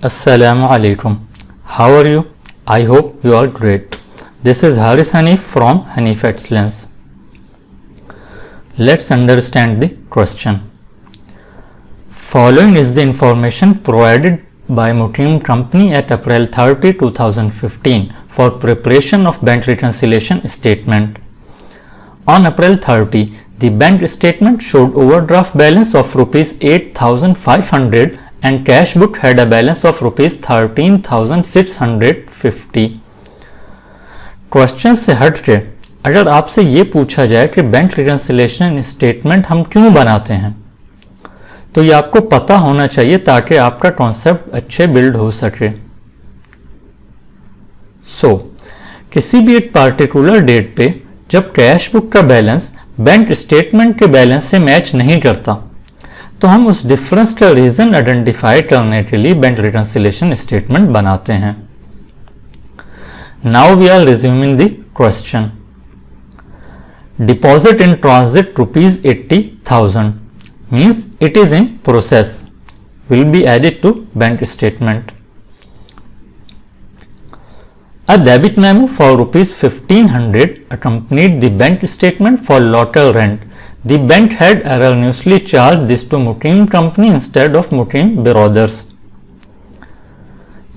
Assalamu alaikum. How are you? I hope you are great. This is Haris Hanif from Hanif Excellence. Let's understand the question. Following is the information provided by Mutim Company at April 30, 2015 for preparation of bank reconciliation statement. On April 30, the bank statement showed overdraft balance of rupees 8,500 and cash book had a balance of rupees 13,650. Question से हटके अगर आपसे ये पूछा जाए कि bank reconciliation statement हम क्यों बनाते हैं, तो ये आपको पता होना चाहिए ताकि आपका कॉन्सेप्ट अच्छे बिल्ड हो सके। किसी भी एक पार्टिकुलर डेट पे जब कैश बुक का बैलेंस बैंक स्टेटमेंट के बैलेंस से मैच नहीं करता, तो हम उस डिफरेंस का रीजन आइडेंटिफाई करने के लिए बैंक रिकंसिलिएशन स्टेटमेंट बनाते हैं। Now we are resuming the question. Deposit in transit rupees 80,000 means it is in process, will be added to bank statement. A debit memo for rupees 1500 accompanied the bank statement for local rent. The bank had erroneously charged this to Mutim Company instead of Mutim Brothers.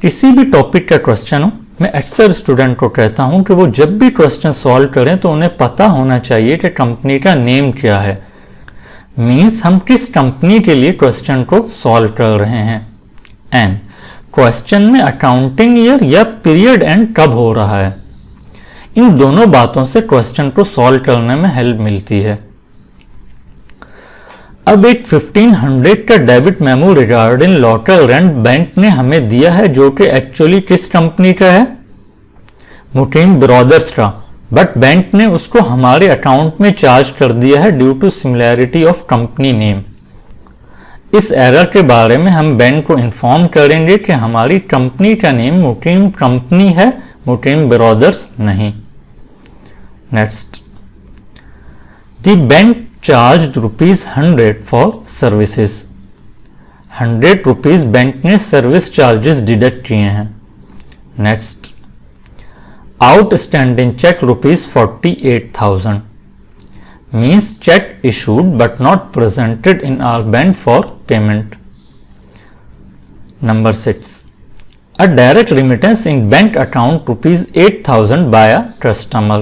किसी भी topic का question हो, मैं अक्सर student को कहता हूं कि वो जब भी क्वेश्चन सॉल्व करें तो उन्हें पता होना चाहिए कि कंपनी का नेम क्या है, मीन्स हम किस कंपनी के लिए क्वेश्चन को सॉल्व कर रहे हैं, एंड क्वेश्चन में अकाउंटिंग ईयर या पीरियड एंड कब हो रहा है। इन दोनों बातों से क्वेश्चन को सॉल्व करने में हेल्प मिलती है। अब एक 1500 का debit memo regarding local rent bank ने हमें दिया है, जो कि एक्चुअली किस कंपनी का है, मुटीम ब्रदर्स का, बट बैंक ने उसको हमारे अकाउंट में चार्ज कर दिया है due to similarity of company name. इस एरर के बारे में हम बैंक को इन्फॉर्म करेंगे कि हमारी कंपनी का नेम मुटीम कंपनी है, मुटीम ब्रदर्स नहीं। Next, the bank charge rupees 100 for services. 100 rupees bank ने सर्विस चार्जेस डिडक्ट किए हैं। Next, outstanding cheque rupees 48,000 means check issued but not presented in our bank for payment. Number 6, a direct remittance in bank account rupees 8,000 by a customer.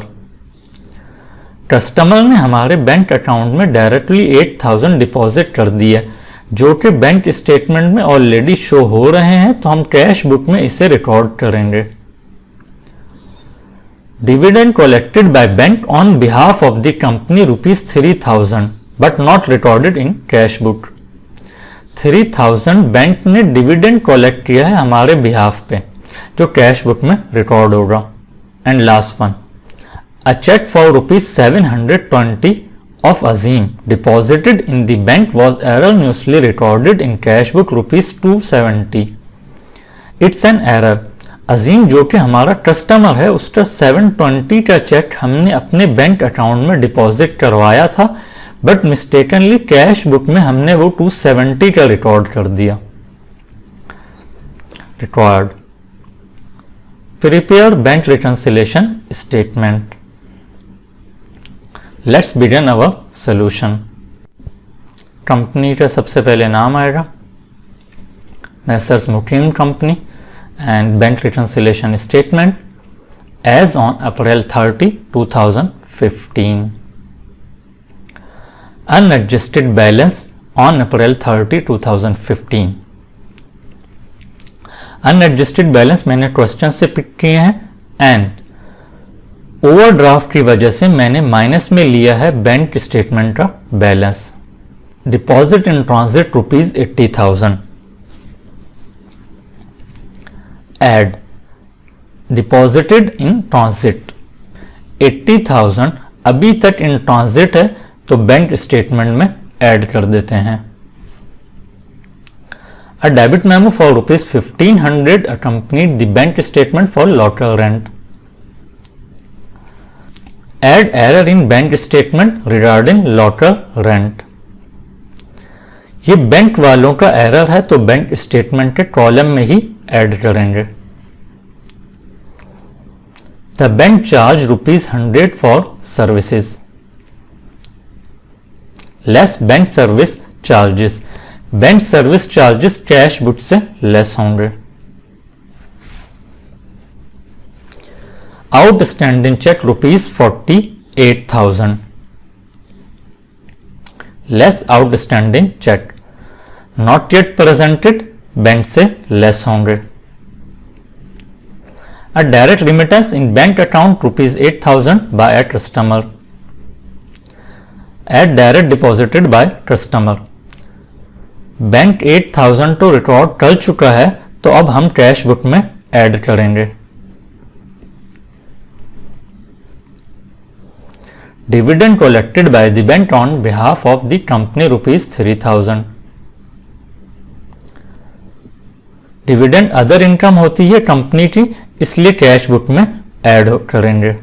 Customer ने हमारे bank account में directly 8,000 deposit कर दिया, जो कि bank statement में already show हो रहे हैं, तो हम कैश बुक में इसे रिकॉर्ड करेंगे। Dividend collected by bank on behalf of the company rupees 3,000 but not recorded in cash book. 3,000 bank ने डिविडेंड कलेक्ट किया है हमारे बिहाफ पे, जो कैश बुक में रिकॉर्ड होगा। And last one, a cheque for rupees 720 of Azim deposited in the bank was erroneously recorded in cash book rupees 270. It's an error. अजीम जो कि हमारा कस्टमर है, उसका 720 का चेक हमने अपने बैंक अकाउंट में डिपॉजिट करवाया था, बट मिस्टेकनली कैश बुक में हमने वो 270 का रिकॉर्ड कर दिया। Required, prepare bank reconciliation statement. Let's begin our solution. Company का सबसे पहले नाम आएगा, messrs Muqeem company, and bank reconciliation statement as on April 30, 2015. Unadjusted balance on April 30, 2015. Unadjusted balance मैंने क्वेश्चन से पिक किए हैं, एंड ओवरड्राफ्ट की वजह से मैंने माइनस में लिया है बैंक स्टेटमेंट का balance. Deposit in transit rupees 80,000। Add deposited in transit 80,000 अभी तक इन ट्रांजिट है, तो बैंक स्टेटमेंट में ऐड कर देते हैं। A debit memo for rupees 1500 accompanied the bank statement for local rent. Add error in bank statement regarding local rent. ये bank वालों का एरर है, तो बैंक स्टेटमेंट के कॉलम में ही ऐड करेंगे। The bank charge ₹100 for services, less bank service charges. Bank service charges cash book से लेस होंगे। Outstanding cheque ₹48,000, less outstanding cheque. Not yet presented, bank से लेस होंगे। A direct remittance in bank account ₹8,000 by a customer, at direct deposited by customer। Bank 8,000 तो record कर चुका है, तो अब हम कैश बुक में ऐड करेंगे। Dividend collected by the bank on behalf of the company ₹3,000। Dividend other income होती है कंपनी की, इसलिए कैश बुक में ऐड करेंगे।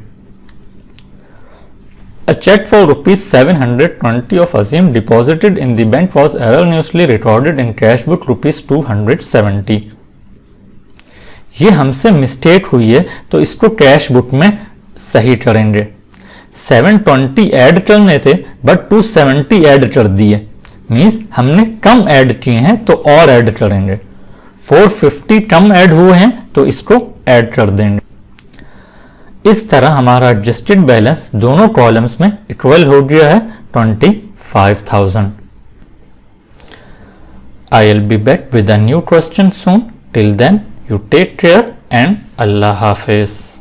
A check for ₹720 of Azim deposited in the bank was erroneously recorded in cash book ₹270। ये हमसे mistake हुई है, तो इसको कैश बुक में सही करेंगे। 720 ऐड करने थे, बट 270 ऐड कर दिए, मीन्स हमने कम ऐड किए हैं, तो और ऐड करेंगे। 450 कम ऐड हुए हैं, तो इसको ऐड कर देंगे। इस तरह हमारा एडजस्टेड बैलेंस दोनों कॉलम्स में इक्वल हो गया है 25,000। I'll be back with a new question soon. Till then, you take care and Allah Hafiz.